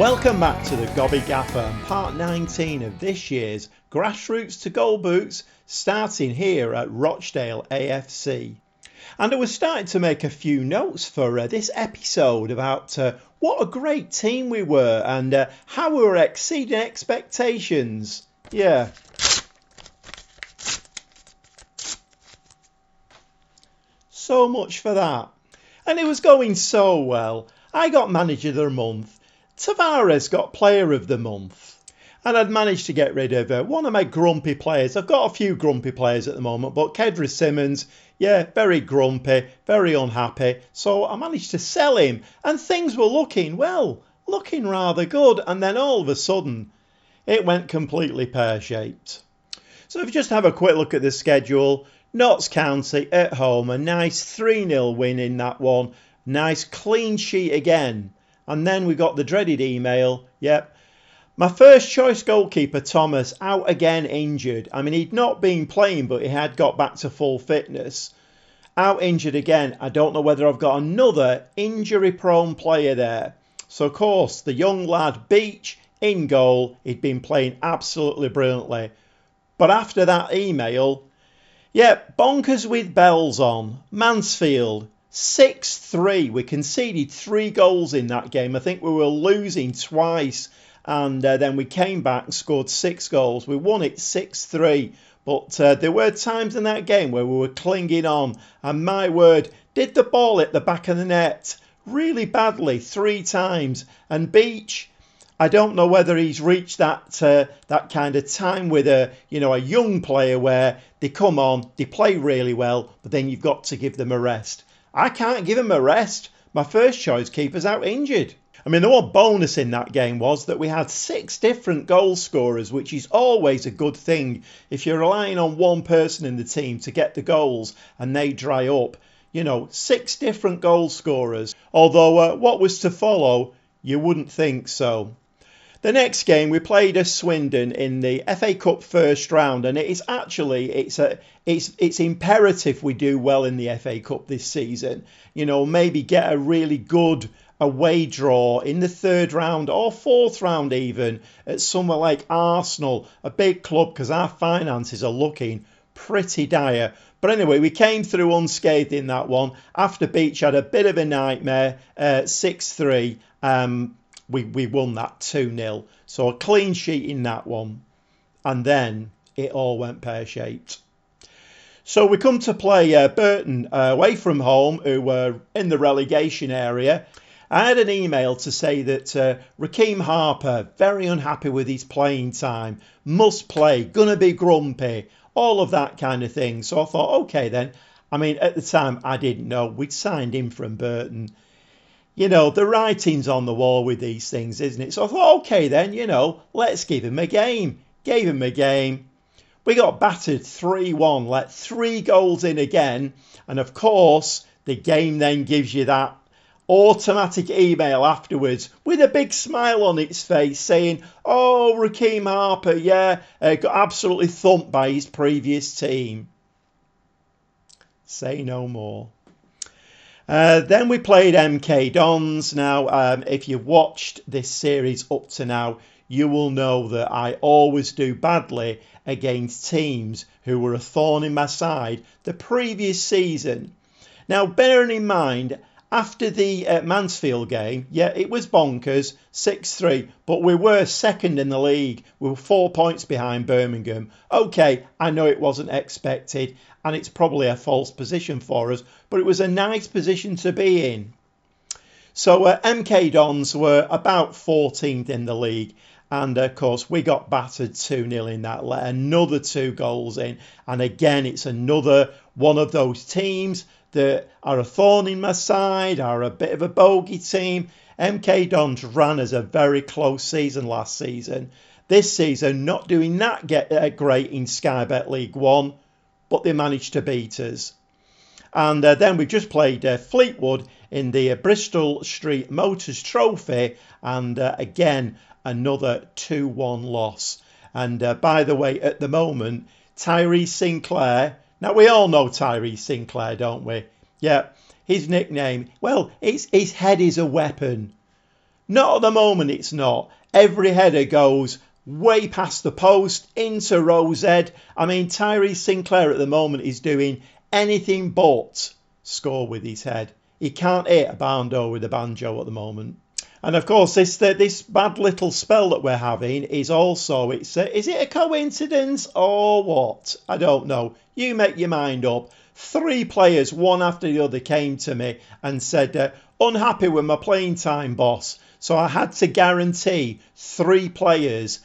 Welcome back to the Gobby Gaffer and part 19 of this year's Grassroots to Goal Boots, starting here at Rochdale AFC. And I was starting to make a few notes for this episode about what a great team we were and how we were exceeding expectations. Yeah. So much for that. And it was going so well. I got Manager of the Month. Tavares got Player of the Month. And I'd managed to get rid of one of my grumpy players. I've got a few grumpy players at the moment, but Kedra Simmons, yeah, very grumpy, very unhappy. So I managed to sell him and things were looking rather good. And then all of a sudden, it went completely pear-shaped. So if you just have a quick look at the schedule, Notts County at home, a nice 3-0 win in that one. Nice clean sheet again. And then we got the dreaded email. Yep. My first choice goalkeeper, Thomas, out again injured. I mean, he'd not been playing, but he had got back to full fitness. Out injured again. I don't know whether I've got another injury-prone player there. So, of course, the young lad, Beach, in goal. He'd been playing absolutely brilliantly. But after that email, yep, bonkers with bells on. Mansfield. 6-3. We conceded 3 goals in that game. I think we were losing twice and then we came back and scored 6 goals. We won it 6-3. But there were times in that game where we were clinging on. And my word, did the ball hit the back of the net really badly 3 times. And Beach, I don't know whether he's reached that kind of time with a young player where they come on, they play really well, but then you've got to give them a rest. I can't give him a rest. My first choice keeper's out injured. I mean, the one bonus in that game was that we had 6 different goal scorers, which is always a good thing. If you're relying on one person in the team to get the goals and they dry up, 6 different goal scorers. Although what was to follow, you wouldn't think so. The next game we played Swindon in the FA Cup first round, and it's imperative we do well in the FA Cup this season. Maybe get a really good away draw in the 3rd round or 4th round even at somewhere like Arsenal, a big club, because our finances are looking pretty dire. But anyway, we came through unscathed in that one. After Beach had a bit of a nightmare, 6-3. We won that 2-0. So a clean sheet in that one. And then it all went pear-shaped. So we come to play Burton away from home, who were in the relegation area. I had an email to say that Raheem Harper, very unhappy with his playing time, must play, gonna be grumpy, all of that kind of thing. So I thought, okay then. I mean, at the time, I didn't know. We'd signed him from Burton. The writing's on the wall with these things, isn't it? So I thought, okay then, let's give him a game. Gave him a game. We got battered 3-1, let 3 goals in again. And of course, the game then gives you that automatic email afterwards with a big smile on its face saying, oh, Raheem Harper, got absolutely thumped by his previous team. Say no more. Then we played MK Dons. Now, if you've watched this series up to now, you will know that I always do badly against teams who were a thorn in my side the previous season. Now, bearing in mind, after the Mansfield game, yeah, it was bonkers, 6-3, but we were second in the league. We were 4 points behind Birmingham. Okay, I know it wasn't expected, and it's probably a false position for us, but it was a nice position to be in. So MK Dons were about 14th in the league. And, of course, we got battered 2-0 in that. Let another 2 goals in. And, again, it's another one of those teams that are a thorn in my side, are a bit of a bogey team. MK Dons ran as a very close season last season. This season, not doing that great in Sky Bet League 1, but they managed to beat us. And then we just played Fleetwood in the Bristol Street Motors Trophy. And, again, another 2-1 loss. And by the way, at the moment, Tyrese Sinclair. Now, we all know Tyrese Sinclair, don't we? Yeah, his nickname. Well, his head is a weapon. Not at the moment, it's not. Every header goes way past the post, into Rose Ed. I mean, Tyrese Sinclair at the moment is doing anything but score with his head. He can't hit a bando with a banjo at the moment. And of course, this bad little spell that we're having is also, is it a coincidence or what? I don't know. You make your mind up. 3 players, one after the other, came to me and said, unhappy with my playing time, boss. So I had to guarantee 3 players,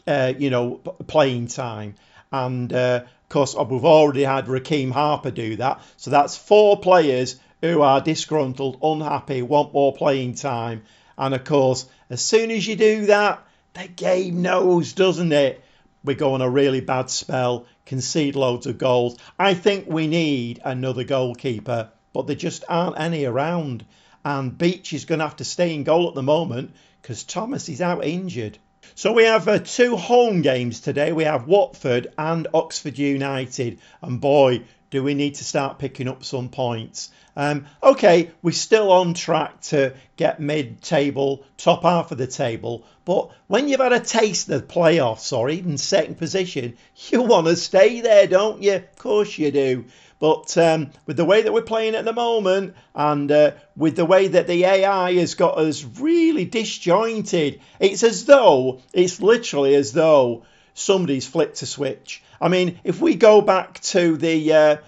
playing time. And of course, we've already had Rakeem Harper do that. So that's 4 players who are disgruntled, unhappy, want more playing time. And of course, as soon as you do that, the game knows, doesn't it? We go on a really bad spell, concede loads of goals. I think we need another goalkeeper, but there just aren't any around. And Beach is going to have to stay in goal at the moment because Thomas is out injured. So we have 2 home games today. We have Watford and Oxford United. And boy, do we need to start picking up some points. OK, we're still on track to get mid-table, top half of the table. But when you've had a taste of the playoffs or even second position, you want to stay there, don't you? Of course you do. But with the way that we're playing at the moment and with the way that the AI has got us really disjointed, it's literally as though somebody's flicked a switch. I mean, if we go back to the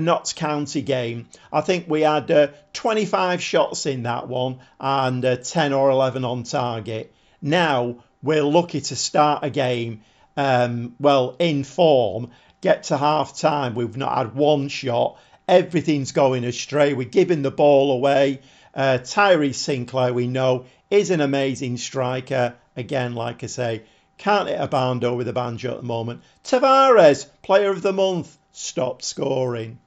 Notts County game, I think we had 25 shots in that one and 10 or 11 on target. Now we're lucky to start a game, in form, get to half time. We've not had 1 shot. Everything's going astray. We're giving the ball away. Tyrese Sinclair, we know, is an amazing striker. Again, like I say, can't hit a bando with a banjo at the moment. Tavares, player of the month, stopped scoring.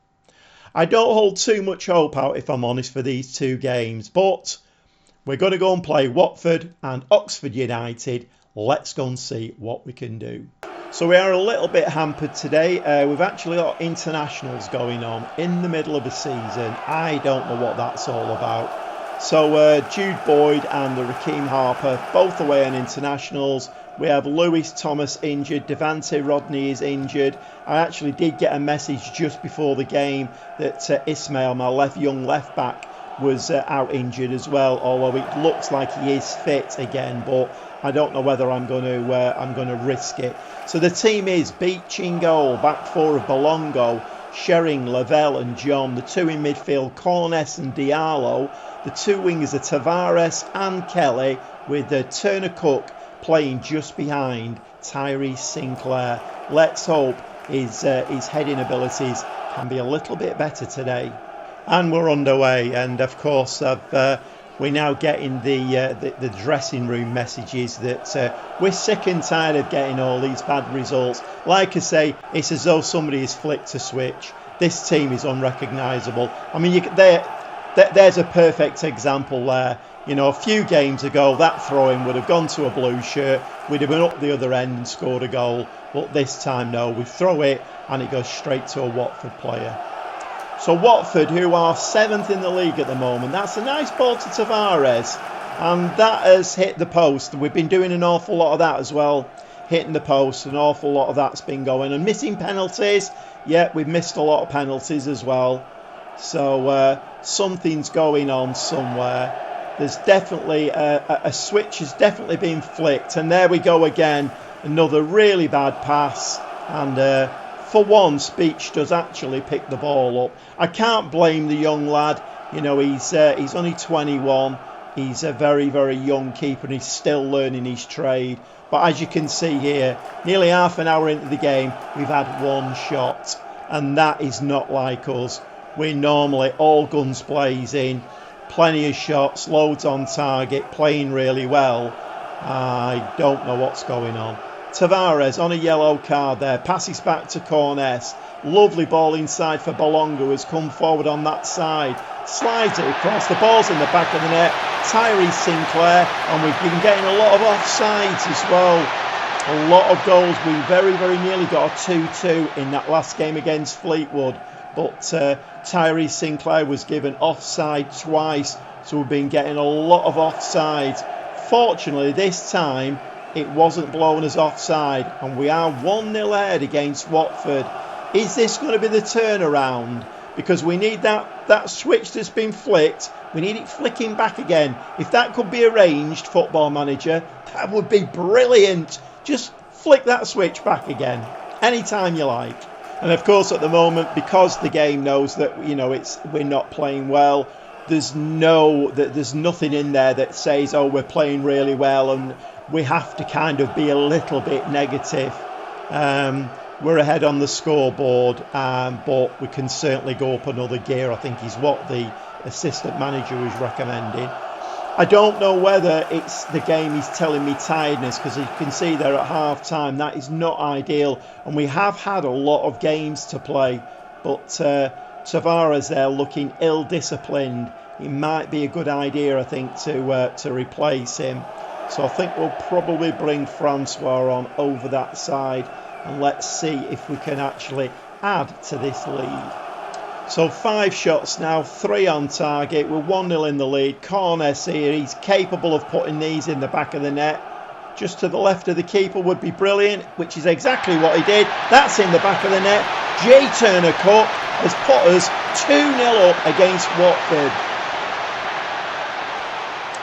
I don't hold too much hope out, if I'm honest, for these 2 games, but we're going to go and play Watford and Oxford United. Let's go and see what we can do. So we are a little bit hampered today. We've actually got internationals going on in the middle of the season. I don't know what that's all about. So Jude Boyd and the Rakeem Harper, both away on internationals. We have Lewis Thomas injured. Devante Rodney is injured. I actually did get a message just before the game that Ismail, my young left back, was out injured as well. Although it looks like he is fit again, but I don't know whether I'm going to risk it. So the team is Beach in goal, back 4 of Bolongo, Shering, Lavelle and John. The 2 in midfield, Cornes and Diallo. The 2 wingers are Tavares and Kelly, with Turner Cook playing just behind Tyrese Sinclair. Let's hope his heading abilities can be a little bit better today. And we're underway, and of course we're now getting the dressing room messages that we're sick and tired of getting all these bad results. Like I say, it's as though somebody has flicked a switch. This team is unrecognisable. I mean, there's a perfect example there. You know, a few games ago, that throw-in would have gone to a blue shirt. We'd have been up the other end and scored a goal. But this time, no, we throw it and it goes straight to a Watford player. So Watford, who are 7th in the league at the moment, that's a nice ball to Tavares. And that has hit the post. We've been doing an awful lot of that as well. Hitting the post, an awful lot of that's been going. And missing penalties. Yeah, we've missed a lot of penalties as well. So something's going on somewhere. There's definitely a switch has definitely been flicked. And there we go again. Another really bad pass. And for once, Beach does actually pick the ball up. I can't blame the young lad. You know, he's only 21. He's a very, very young keeper and he's still learning his trade. But as you can see here, nearly half an hour into the game, we've had 1 shot. And that is not like us. We're normally all guns blazing. Plenty of shots, loads on target, playing really well. I don't know what's going on. Tavares on a yellow card there, passes back to Cornes. Lovely ball inside for Bolongo, has come forward on that side. Slides it across, the ball's in the back of the net. Tyrese Sinclair, and we've been getting a lot of offsides as well. A lot of goals. We very, very nearly got a 2-2 in that last game against Fleetwood. but Tyrese Sinclair was given offside twice, so we've been getting a lot of offsides. Fortunately, this time it wasn't blown as offside, and we are 1-0 ahead against Watford. Is this going to be the turnaround? Because we need that switch that's been flicked. We need it flicking back again. If that could be arranged, Football Manager, that would be brilliant. Just flick that switch back again, anytime you like. And of course, at the moment, because the game knows that we're not playing well, there's nothing in there that says, oh, we're playing really well, and we have to kind of be a little bit negative. We're ahead on the scoreboard, but we can certainly go up another gear, I think is what the assistant manager was recommending. I don't know whether it's the game is telling me tiredness, because you can see there at half time that is not ideal, and we have had a lot of games to play, but Tavares there looking ill-disciplined. It might be a good idea, I think, to replace him. So I think we'll probably bring Francois on over that side, and let's see if we can actually add to this lead. So 5 shots now, 3 on target. We're 1-0 in the lead. Cornes here, he's capable of putting these in the back of the net. Just to the left of the keeper would be brilliant, which is exactly what he did. That's in the back of the net. Jay Turner-Cook has put us 2-0 up against Watford.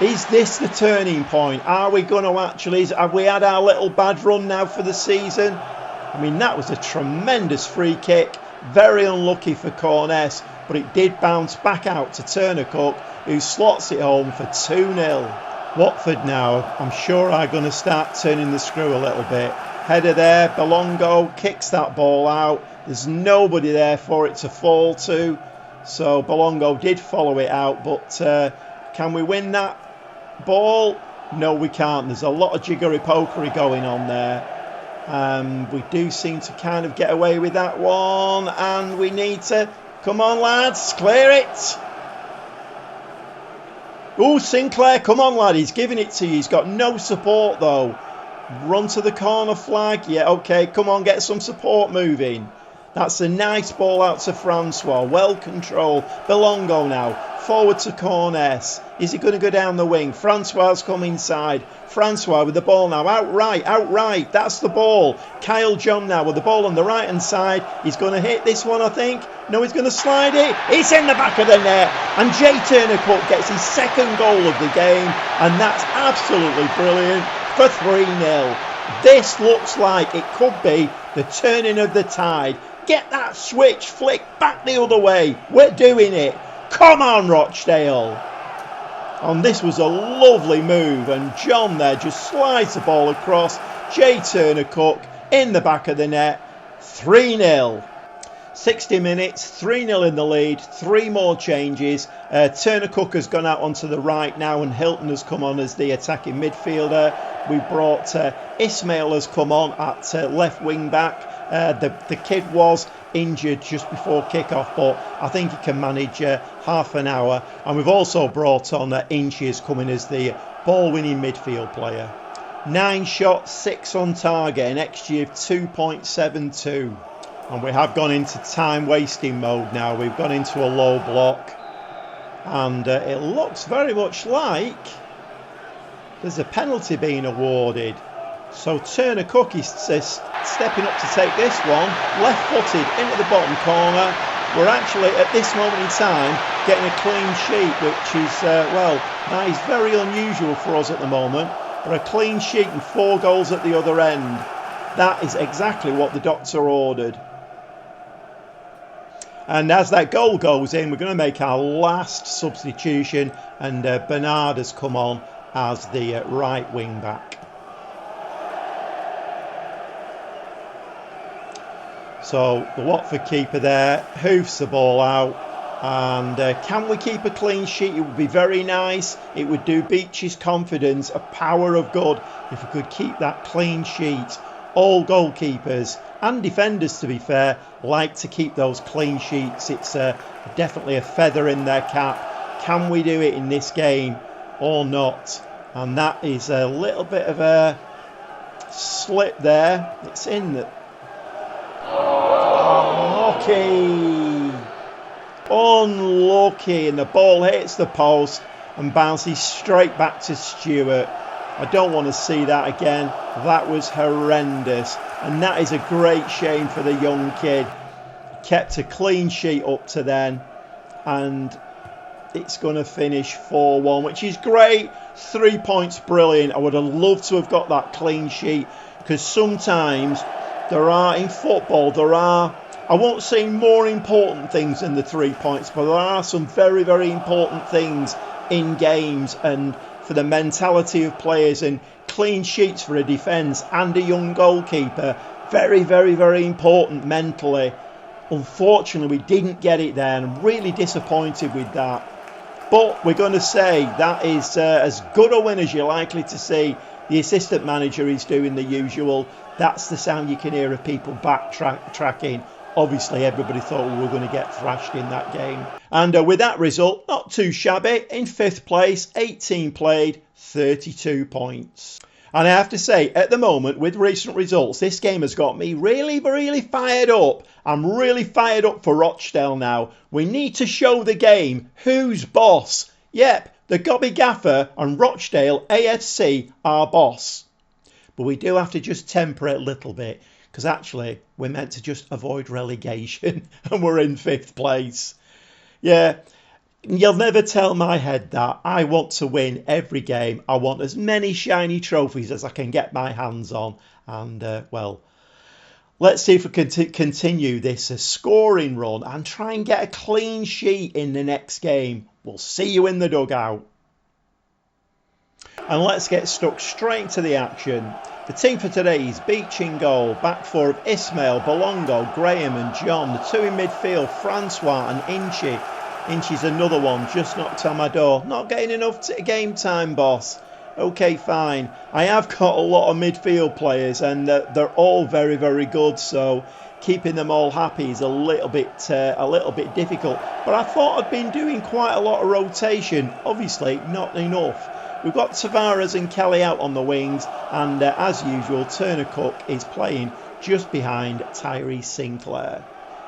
Is this the turning point? Are we going to actually... Have we had our little bad run now for the season? I mean, that was a tremendous free kick. Very unlucky for Cornes, but it did bounce back out to Turner-Cook, who slots it home for 2-0. Watford now, I'm sure, are going to start turning the screw a little bit. Header there, Belongo kicks that ball out. There's nobody there for it to fall to. So Belongo did follow it out, but can we win that ball? No, we can't. There's a lot of jiggery-pokery going on there. We do seem to kind of get away with that one, and we need to... Come on, lads, clear it. Oh, Sinclair, come on, lad, he's giving it to you. He's got no support, though. Run to the corner flag. Yeah, OK, come on, get some support moving. That's a nice ball out to Francois. Well controlled. Belongo now. Forward to Cornes. Is he going to go down the wing? Francois come inside. Francois with the ball now. Outright. That's the ball. Kyle John now with the ball on the right hand side. He's going to hit this one, I think. No, he's going to slide it. It's in the back of the net. And Jay Turner-Cook gets his second goal of the game. And that's absolutely brilliant for 3-0. This looks like it could be the turning of the tide. Get that switch flicked back the other way. We're doing it. Come on, Rochdale. And this was a lovely move, and John there just slides the ball across. Jay Turner-Cook in the back of the net. 3-0. 60 minutes, 3-0 in the lead, 3 more changes. Turner-Cook has gone out onto the right now, and Hilton has come on as the attacking midfielder. We brought Ismail has come on at left wing back. The kid was injured just before kick-off, but I think he can manage half an hour. And we've also brought on Inches coming as the ball-winning midfield player. 9 shots, 6 on target, an XG of 2.72. And we have gone into time-wasting mode now. We've gone into a low block. And it looks very much like there's a penalty being awarded. So Turner-Cook is stepping up to take this one, left-footed into the bottom corner. We're actually, at this moment in time, getting a clean sheet, which is, well, that is very unusual for us at the moment. But a clean sheet and 4 goals at the other end. That is exactly what the doctor ordered. And as that goal goes in, we're going to make our last substitution, and Bernard has come on as the right wing back. So the Watford keeper there hoofs the ball out, and can we keep a clean sheet? It would be very nice. It would do Beach's confidence a power of good if we could keep that clean sheet. All goalkeepers and defenders, to be fair, like to keep those clean sheets. It's definitely a feather in their cap. Can we do it in this game or not? And that is a little bit of a slip there. It's in the... Okay. Unlucky, and the ball hits the post and bounces straight back to Stewart. I don't want to see that again. That was horrendous, and that is a great shame for the young kid. He kept a clean sheet up to then, and it's going to finish 4-1, which is great. 3 points, brilliant. I would have loved to have got that clean sheet, because sometimes there are, in football, there are, I won't say more important things than the 3 points, but there are some very, very important things in games and for the mentality of players, and clean sheets for a defence and a young goalkeeper. Very, very, very important mentally. Unfortunately, we didn't get it there, and I'm really disappointed with that. But we're going to say that is as good a win as you're likely to see. The assistant manager is doing the usual. That's the sound you can hear of people backtracking. Obviously, everybody thought we were going to get thrashed in that game. And with that result, not too shabby. In 5th place, 18 played, 32 points. And I have to say, at the moment, with recent results, this game has got me really, really fired up. I'm really fired up for Rochdale now. We need to show the game who's boss. Yep, the Gobby Gaffer and Rochdale AFC are boss. But we do have to just temper it a little bit, because actually we're meant to just avoid relegation and we're in 5th place. Yeah, you'll never tell my head that. I want to win every game. I want as many shiny trophies as I can get my hands on. And, well, let's see if we can continue this scoring run and try and get a clean sheet in the next game. We'll see you in the dugout. And let's get stuck straight into the action. The team for today is Beach in goal, back four of Ismail, Bolongo, Graham and John. The two in midfield, Francois and Inchy. Inchy's another one, just knocked on my door. Not getting enough game time, boss. Okay, fine. I have got a lot of midfield players, and they're all very, very good, so keeping them all happy is a little bit difficult. But I thought I'd been doing quite a lot of rotation. Obviously, not enough. We've got Tavares and Kelly out on the wings, and as usual, Turner Cook is playing just behind Tyrese Sinclair.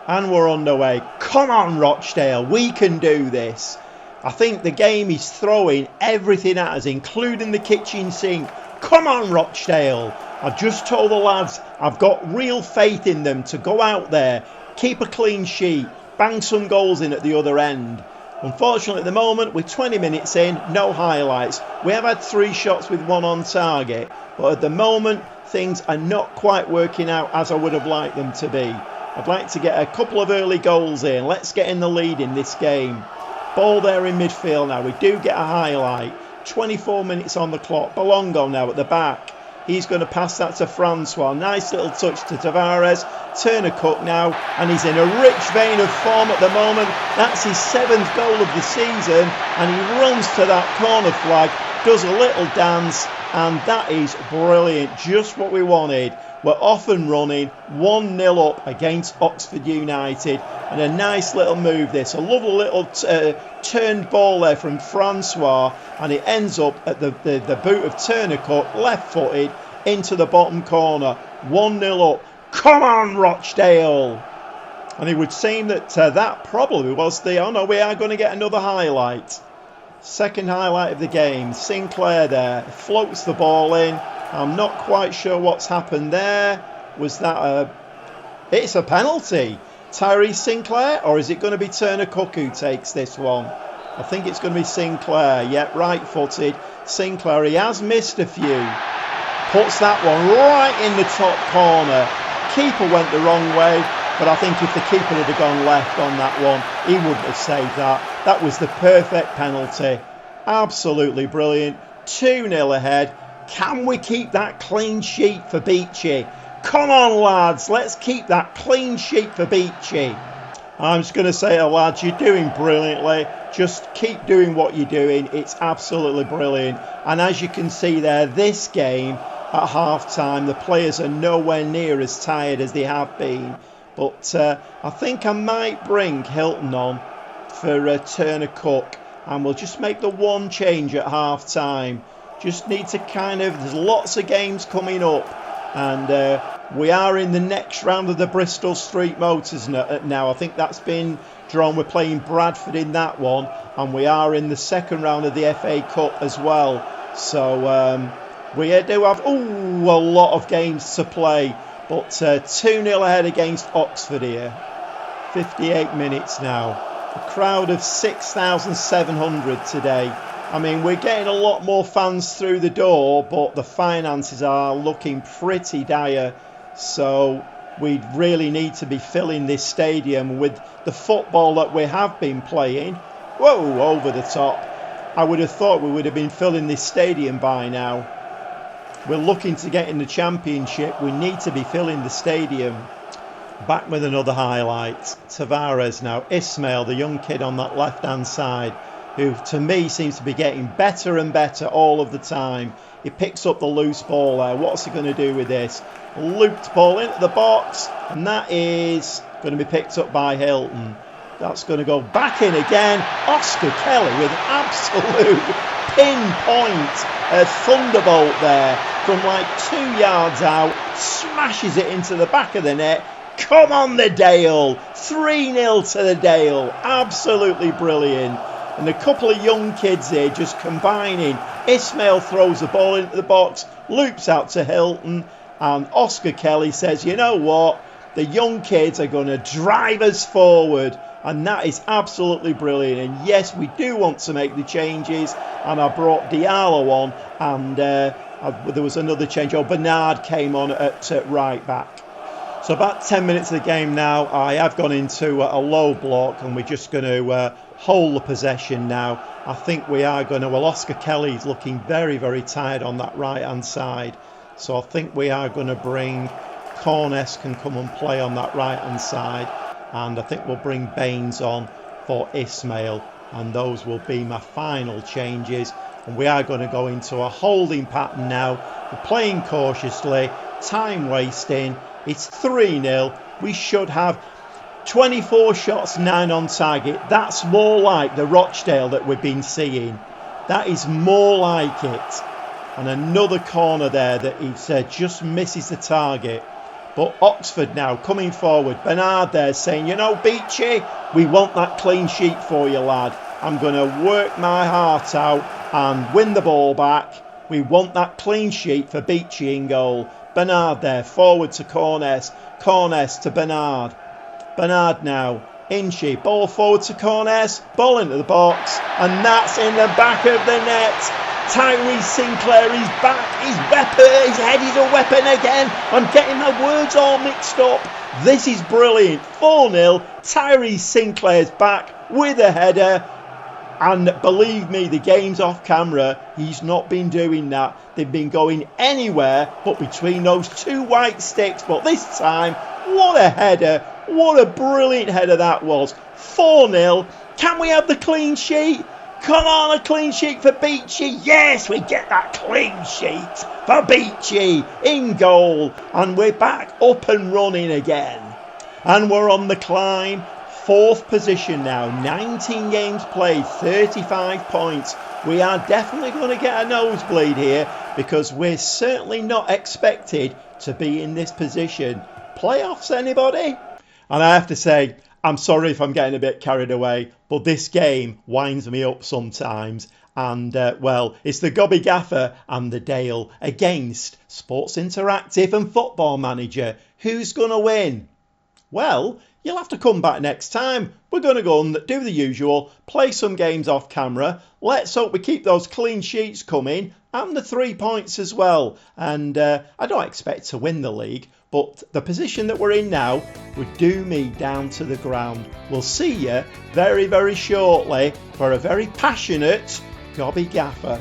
And we're underway. Come on, Rochdale, we can do this. I think the game is throwing everything at us, including the kitchen sink. Come on, Rochdale. I've just told the lads I've got real faith in them to go out there, keep a clean sheet, bang some goals in at the other end. Unfortunately, at the moment, we're 20 minutes in, no highlights. We have had 3 shots with 1 on target, but at the moment, things are not quite working out as I would have liked them to be. I'd like to get a couple of early goals in. Let's get in the lead in this game. Ball there in midfield now. We do get a highlight. 24 minutes on the clock. Bolongo now at the back. He's going to pass that to Francois. Nice little touch to Tavares. Turner Cook now, and he's in a rich vein of form at the moment. That's his 7th goal of the season, and he runs to that corner flag, does a little dance, and that is brilliant. Just what we wanted. We're off and running, 1-0 up against Oxford United, and a nice little move this. A lovely little turned ball there from Francois, and it ends up at the boot of Turner Cook, left-footed, into the bottom corner. 1-0 up. Come on, Rochdale! And it would seem that that probably was the... Oh no, we are going to get another highlight. Second highlight of the game. Sinclair there, floats the ball in. I'm not quite sure what's happened there. Was that a... It's a penalty. Tyrese Sinclair, or is it going to be Turner Cook who takes this one? I think it's going to be Sinclair. Yep, right-footed. Sinclair, he has missed a few. Puts that one right in the top corner. Keeper went the wrong way, but I think if the keeper had gone left on that one, he wouldn't have saved that. That was the perfect penalty. Absolutely brilliant. 2-0 ahead. Can we keep that clean sheet for Beachy? Come on, lads, let's keep that clean sheet for Beachy. I'm just going to say to lads, you're doing brilliantly. Just keep doing what you're doing. It's absolutely brilliant. And as you can see there, this game at half-time, the players are nowhere near as tired as they have been. But I think I might bring Hilton on for Turner Cook. And we'll just make the one change at half-time. Just need to kind of... There's lots of games coming up. And We are in the next round of the Bristol Street Motors now. I think that's been drawn. We're playing Bradford in that one, and we are in the second round of the FA Cup as well. So we do have a lot of games to play, but 2-0 ahead against Oxford here. 58 minutes now. A crowd of 6,700 today. I mean, we're getting a lot more fans through the door, but the finances are looking pretty dire. So we really need to be filling this stadium with the football that we have been playing. Whoa, over the top. I would have thought we would have been filling this stadium by now. We're looking to get in the Championship. We need to be filling the stadium. Back with another highlight. Tavares now. Ismail, the young kid on that left-hand side, who to me seems to be getting better and better all of the time. He picks up the loose ball there. What's he going to do with this? Looped ball into the box, and that is going to be picked up by Hilton. That's going to go back in again. Oscar Kelly with an absolute pinpoint thunderbolt there from like 2 yards out. Smashes it into the back of the net. Come on, the Dale. 3-0 to the Dale. Absolutely brilliant. And a couple of young kids here just combining. Ismail throws the ball into the box, loops out to Hilton, and Oscar Kelly says, you know what? The young kids are going to drive us forward. And that is absolutely brilliant. And yes, we do want to make the changes. And I brought Diallo on, and there was another change. Bernard came on at right back. So about 10 minutes of the game now. I have gone into a low block, and we're just going to hold the possession now. I think we are going to. Well, Oscar Kelly's looking very, very tired on that right-hand side. So I think we are going to bring Cornes can come and play on that right-hand side. And I think we'll bring Baines on for Ismail. And those will be my final changes. And we are going to go into a holding pattern now. We're playing cautiously. Time wasting. It's 3-0. We should have 24 shots, 9 on target. That's more like the Rochdale that we've been seeing. That is more like it. And another corner there that he said just misses the target. But Oxford now coming forward. Bernard there saying, you know, Beachy, we want that clean sheet for you, lad. I'm going to work my heart out and win the ball back. We want that clean sheet for Beachy in goal. Bernard there, forward to Cornes. Cornes to Bernard. Bernard now. Inchy, ball forward to Cornes. Ball into the box. And that's in the back of the net. Tyrese Sinclair is back. His head is a weapon again. I'm getting my words all mixed up. This is brilliant. 4-0. Tyrese Sinclair's back with a header. And believe me, the game's off camera. He's not been doing that. They've been going anywhere but between those two white sticks. But this time, what a header. What a brilliant header that was. 4-0. Can we have the clean sheet? Come on, a clean sheet for Beachy. Yes, we get that clean sheet for Beachy in goal. And we're back up and running again. And we're on the climb. 4th position now. 19 games played, 35 points. We are definitely going to get a nosebleed here because we're certainly not expected to be in this position. Playoffs, anybody? And I have to say, I'm sorry if I'm getting a bit carried away, but this game winds me up sometimes. And, well, it's the Gobby Gaffer and the Dale against Sports Interactive and Football Manager. Who's going to win? Well, you'll have to come back next time. We're going to go and do the usual, play some games off camera. Let's hope we keep those clean sheets coming and the 3 points as well. And I don't expect to win the league, but the position that we're in now would do me down to the ground. We'll see you very, very shortly for a very passionate Gobby Gaffer.